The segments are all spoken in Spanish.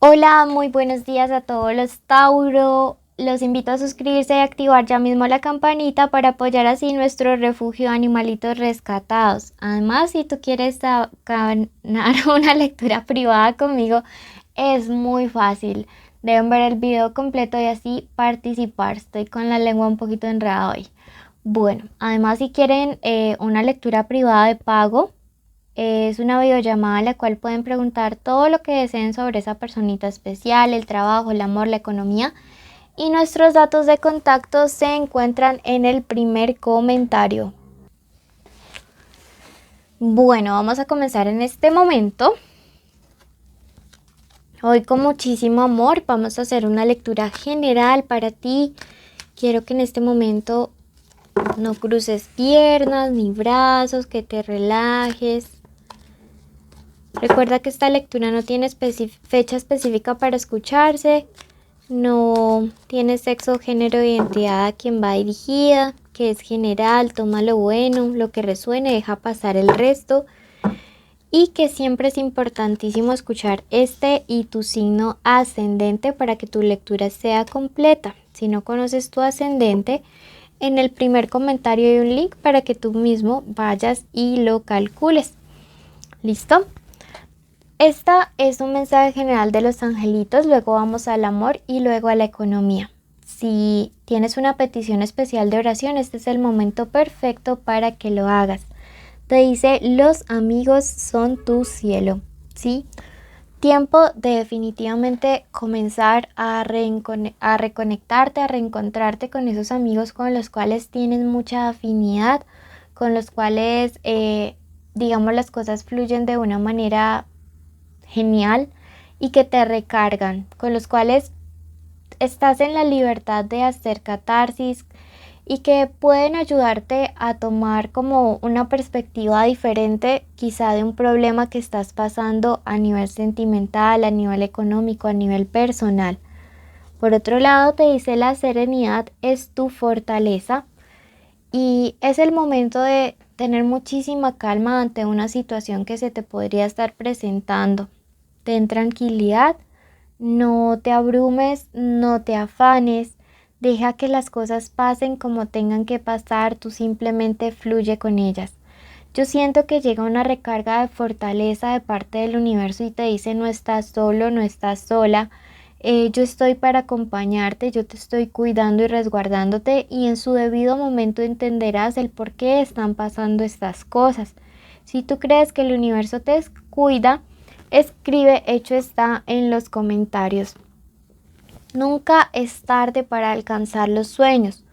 Hola, muy buenos días a todos los Tauro. Los invito a suscribirse y activar ya mismo la campanita para apoyar así nuestro refugio de animalitos rescatados. Además, si tú quieres ganar una lectura privada conmigo, es muy fácil. Deben ver el video completo y así participar. Estoy con la lengua un poquito enredada hoy. Bueno, además si quieren una lectura privada de pago, es una videollamada en la cual pueden preguntar todo lo que deseen sobre esa personita especial, el trabajo, el amor, la economía. Y nuestros datos de contacto se encuentran en el primer comentario. Bueno, vamos a comenzar en este momento. Hoy con muchísimo amor vamos a hacer una lectura general para ti. Quiero que en este momento no cruces piernas ni brazos, que te relajes. Recuerda que esta lectura no tiene fecha específica para escucharse, no tiene sexo, género, identidad a quien va dirigida, que es general, toma lo bueno, lo que resuene, deja pasar el resto, y que siempre es importantísimo escuchar este y tu signo ascendente para que tu lectura sea completa. Si no conoces tu ascendente, en el primer comentario hay un link para que tú mismo vayas y lo calcules. ¿Listo? Esta es un mensaje general de los angelitos, luego vamos al amor y luego a la economía. Si tienes una petición especial de oración, este es el momento perfecto para que lo hagas. Te dice, los amigos son tu cielo, ¿sí? Tiempo de definitivamente comenzar a reconectarte, a reencontrarte con esos amigos con los cuales tienes mucha afinidad, con los cuales, digamos, las cosas fluyen de una manera genial y que te recargan, con los cuales estás en la libertad de hacer catarsis y que pueden ayudarte a tomar como una perspectiva diferente quizá de un problema que estás pasando a nivel sentimental, a nivel económico, a nivel personal. Por otro lado, te dice la serenidad es tu fortaleza y es el momento de tener muchísima calma ante una situación que se te podría estar presentando. Ten tranquilidad, no te abrumes, no te afanes, deja que las cosas pasen como tengan que pasar, tú simplemente fluye con ellas. Yo siento que llega una recarga de fortaleza de parte del universo y te dice no estás solo, no estás sola, yo estoy para acompañarte, yo te estoy cuidando y resguardándote y en su debido momento entenderás el por qué están pasando estas cosas. Si tú crees que el universo te cuida, escribe hecho está en los comentarios. Nunca es tarde para alcanzar los sueños.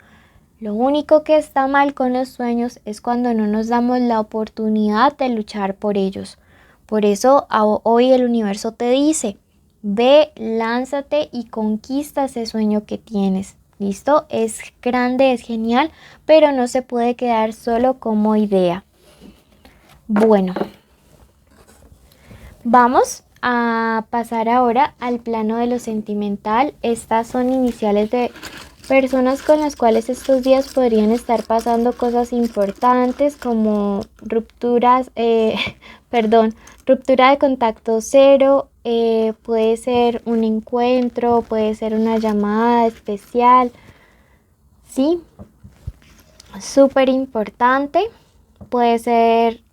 Lo único que está mal con los sueños es cuando no nos damos la oportunidad de luchar por ellos. Por eso hoy el universo te dice, ve, lánzate y conquista ese sueño que tienes. ¿Listo? Es grande, es genial, pero no se puede quedar solo como idea. Bueno, vamos a pasar ahora al plano de lo sentimental. Estas son iniciales de personas con las cuales estos días podrían estar pasando cosas importantes como rupturas, ruptura de contacto cero, puede ser un encuentro, puede ser una llamada especial, ¿sí? Súper importante, puede ser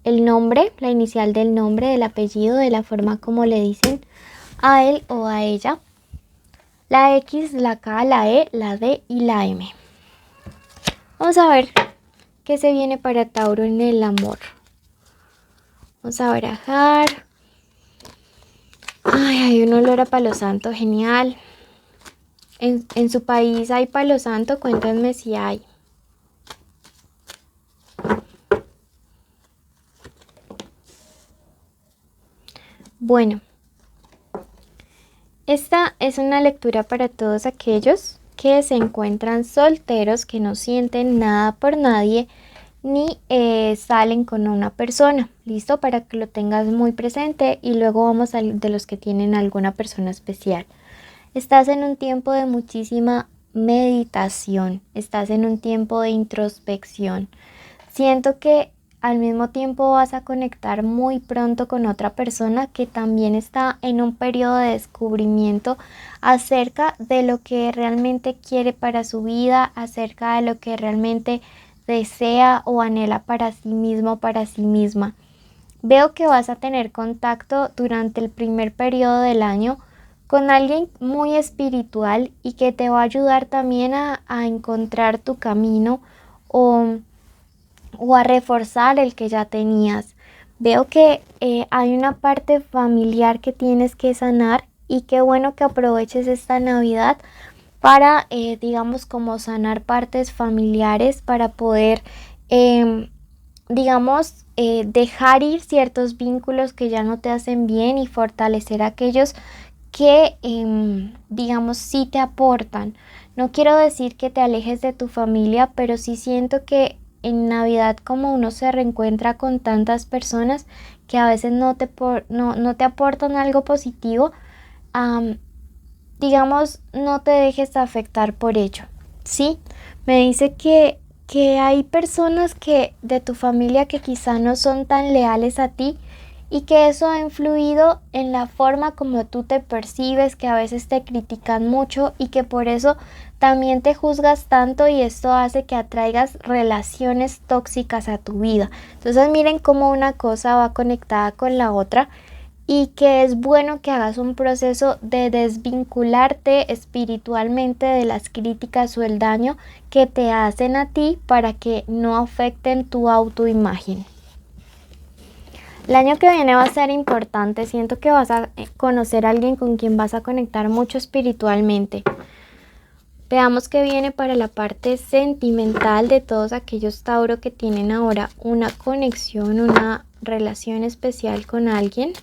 el nombre, la inicial del nombre, del apellido, de la forma como le dicen a él o a ella. La X, la K, la E, la D y la M. Vamos a ver qué se viene para Tauro en el amor. Vamos a barajar. Ay, hay un olor a palo santo, genial. En su país hay palo santo, cuéntenme si hay. Bueno, esta es una lectura para todos aquellos que se encuentran solteros, que no sienten nada por nadie, ni salen con una persona. ¿Listo? Para que lo tengas muy presente y luego vamos a de los que tienen alguna persona especial. Estás en un tiempo de muchísima meditación, estás en un tiempo de introspección. Siento que al mismo tiempo vas a conectar muy pronto con otra persona que también está en un periodo de descubrimiento acerca de lo que realmente quiere para su vida, acerca de lo que realmente desea o anhela para sí mismo, para sí misma. Veo que vas a tener contacto durante el primer periodo del año con alguien muy espiritual y que te va a ayudar también a encontrar tu camino o a reforzar el que ya tenías. Veo que hay una parte familiar que tienes que sanar y qué bueno que aproveches esta Navidad para, digamos, como sanar partes familiares para poder, digamos, dejar ir ciertos vínculos que ya no te hacen bien y fortalecer aquellos que, digamos, sí te aportan. No quiero decir que te alejes de tu familia, pero sí siento que en Navidad, como uno se reencuentra con tantas personas que a veces no te aportan algo positivo, digamos, no te dejes afectar por ello, ¿sí? Me dice que hay personas que de tu familia que quizá no son tan leales a ti y que eso ha influido en la forma como tú te percibes, que a veces te critican mucho y que por eso también te juzgas tanto y esto hace que atraigas relaciones tóxicas a tu vida. Entonces miren cómo una cosa va conectada con la otra y que es bueno que hagas un proceso de desvincularte espiritualmente de las críticas o el daño que te hacen a ti para que no afecten tu autoimagen. El año que viene va a ser importante, siento que vas a conocer a alguien con quien vas a conectar mucho espiritualmente. Veamos qué viene para la parte sentimental de todos aquellos Tauro que tienen ahora una conexión, una relación especial con alguien.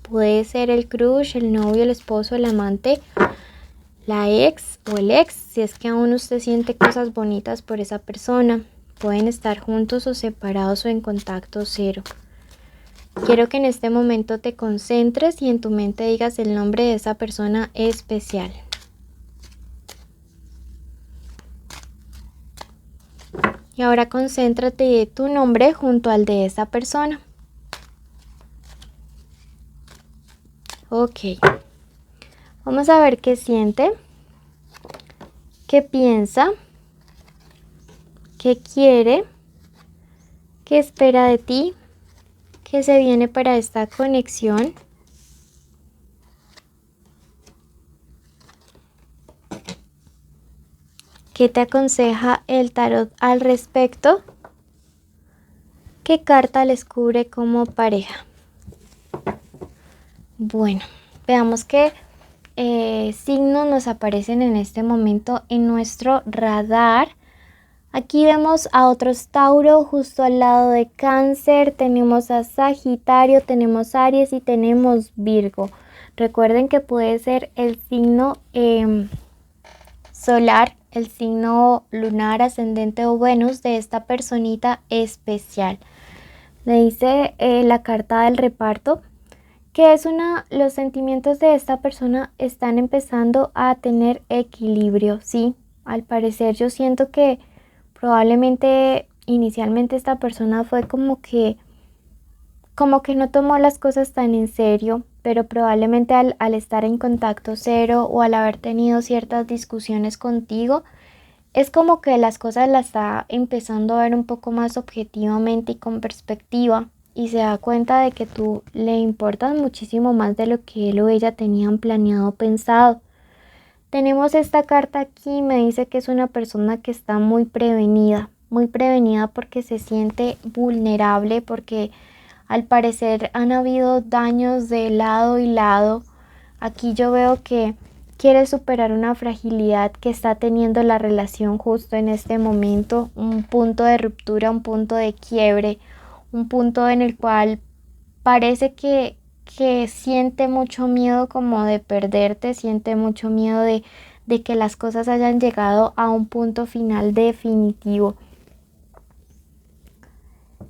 Puede ser el crush, el novio, el esposo, el amante, la ex o el ex, si es que aún usted siente cosas bonitas por esa persona. Pueden estar juntos o separados o en contacto cero. Quiero que en este momento te concentres y en tu mente digas el nombre de esa persona especial. Y ahora concéntrate en tu nombre junto al de esa persona. Ok. Vamos a ver qué siente, qué piensa, qué quiere, qué espera de ti, qué se viene para esta conexión. ¿Qué te aconseja el tarot al respecto? ¿Qué carta les cubre como pareja? Bueno, veamos qué signos nos aparecen en este momento en nuestro radar. Aquí vemos a otros Tauro justo al lado de Cáncer, tenemos a Sagitario, tenemos Aries y tenemos Virgo. Recuerden que puede ser el signo solar, el signo lunar, ascendente o Venus de esta personita especial. Me dice la carta del reparto que los sentimientos de esta persona están empezando a tener equilibrio, ¿sí? Al parecer yo siento que probablemente inicialmente esta persona fue como que no tomó las cosas tan en serio, pero probablemente al estar en contacto cero o al haber tenido ciertas discusiones contigo, es como que las cosas las está empezando a ver un poco más objetivamente y con perspectiva y se da cuenta de que tú le importas muchísimo más de lo que él o ella tenían planeado o pensado. Tenemos esta carta aquí, me dice que es una persona que está muy prevenida porque se siente vulnerable, porque al parecer han habido daños de lado y lado. Aquí yo veo que quiere superar una fragilidad que está teniendo la relación justo en este momento, un punto de ruptura, un punto de quiebre, un punto en el cual parece que siente mucho miedo como de perderte, siente mucho miedo de que las cosas hayan llegado a un punto final definitivo.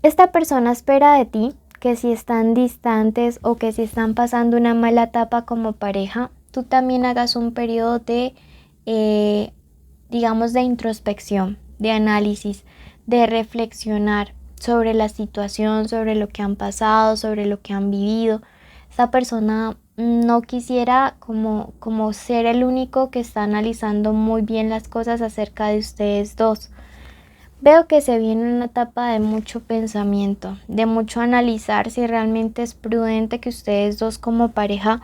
Esta persona espera de ti que si están distantes o que si están pasando una mala etapa como pareja, tú también hagas un periodo de, digamos, de introspección, de análisis, de reflexionar, sobre la situación, sobre lo que han pasado, sobre lo que han vivido. Esta persona no quisiera como ser el único que está analizando muy bien las cosas acerca de ustedes dos. Veo que se viene una etapa de mucho pensamiento, de mucho analizar si realmente es prudente que ustedes dos como pareja,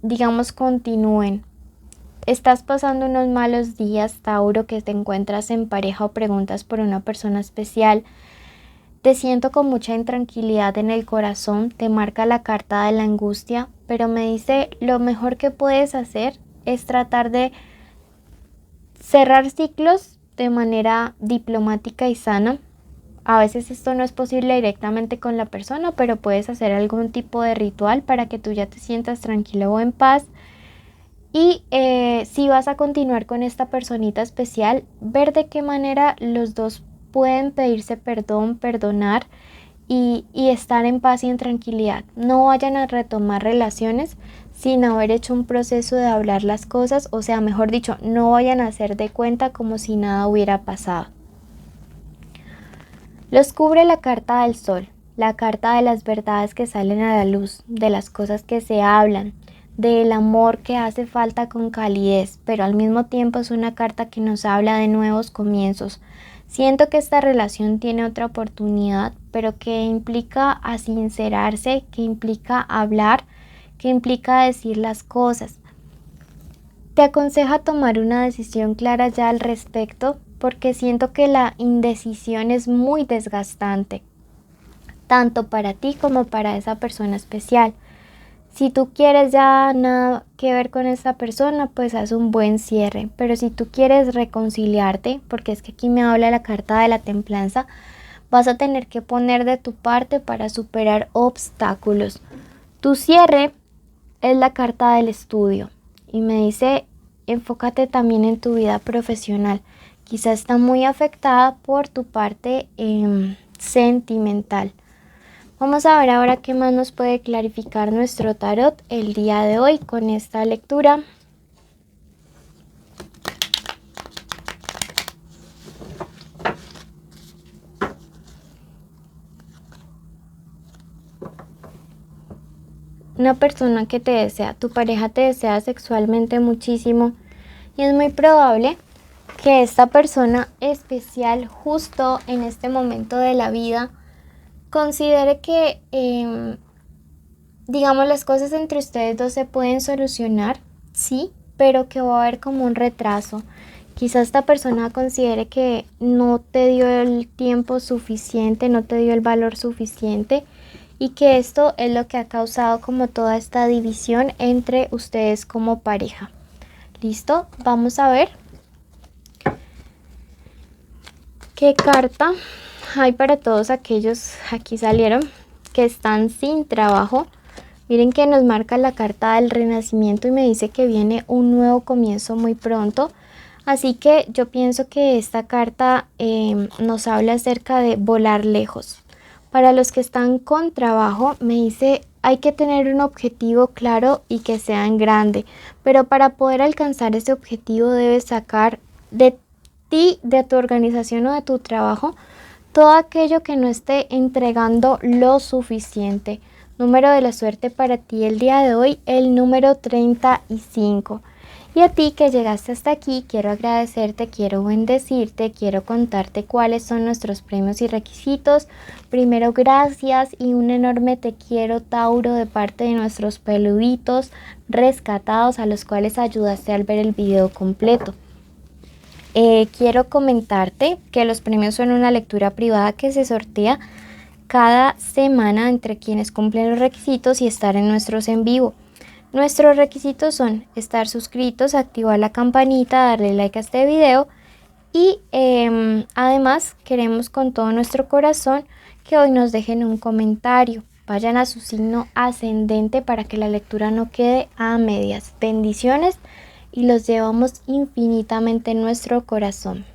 digamos, continúen. Estás pasando unos malos días, Tauro, que te encuentras en pareja o preguntas por una persona especial. Te siento con mucha intranquilidad en el corazón, te marca la carta de la angustia, pero me dice lo mejor que puedes hacer es tratar de cerrar ciclos de manera diplomática y sana. A veces esto no es posible directamente con la persona, pero puedes hacer algún tipo de ritual para que tú ya te sientas tranquilo o en paz. Y si vas a continuar con esta personita especial, ver de qué manera los dos pueden pedirse perdón, perdonar y estar en paz y en tranquilidad. No vayan a retomar relaciones sin haber hecho un proceso de hablar las cosas, o sea, mejor dicho, no vayan a hacer de cuenta como si nada hubiera pasado. Los cubre la carta del sol, la carta de las verdades que salen a la luz, de las cosas que se hablan, del amor que hace falta con calidez, pero al mismo tiempo es una carta que nos habla de nuevos comienzos. Siento que esta relación tiene otra oportunidad, pero que implica a sincerarse, que implica hablar, que implica decir las cosas. Te aconseja tomar una decisión clara ya al respecto, porque siento que la indecisión es muy desgastante, tanto para ti como para esa persona especial. Si tú quieres ya nada que ver con esa persona, pues haz un buen cierre. Pero si tú quieres reconciliarte, porque es que aquí me habla la carta de la templanza, vas a tener que poner de tu parte para superar obstáculos. Tu cierre es la carta del estudio y me dice, enfócate también en tu vida profesional. Quizá está muy afectada por tu parte sentimental. Vamos a ver ahora qué más nos puede clarificar nuestro tarot el día de hoy con esta lectura. Una persona que te desea, tu pareja te desea sexualmente muchísimo y es muy probable que esta persona especial justo en este momento de la vida considere que, digamos, las cosas entre ustedes dos se pueden solucionar, sí, pero que va a haber como un retraso. Quizás esta persona considere que no te dio el tiempo suficiente, no te dio el valor suficiente y que esto es lo que ha causado como toda esta división entre ustedes como pareja. ¿Listo? Vamos a ver qué carta hay para todos aquellos, aquí salieron, que están sin trabajo. Miren que nos marca la carta del renacimiento y me dice que viene un nuevo comienzo muy pronto. Así que yo pienso que esta carta nos habla acerca de volar lejos. Para los que están con trabajo, me dice hay que tener un objetivo claro y que sea en grande. Pero para poder alcanzar ese objetivo debes sacar de ti, de tu organización o de tu trabajo, todo aquello que no esté entregando lo suficiente. Número de la suerte para ti el día de hoy, el número 35. Y a ti que llegaste hasta aquí, quiero agradecerte, quiero bendecirte, quiero contarte cuáles son nuestros premios y requisitos. Primero, gracias y un enorme te quiero, Tauro, de parte de nuestros peluditos rescatados a los cuales ayudaste al ver el video completo. Quiero comentarte que los premios son una lectura privada que se sortea cada semana entre quienes cumplen los requisitos y estar en nuestros en vivo. Nuestros requisitos son estar suscritos, activar la campanita, darle like a este video y además queremos con todo nuestro corazón que hoy nos dejen un comentario. Vayan a su signo ascendente para que la lectura no quede a medias. Bendiciones y los llevamos infinitamente en nuestro corazón.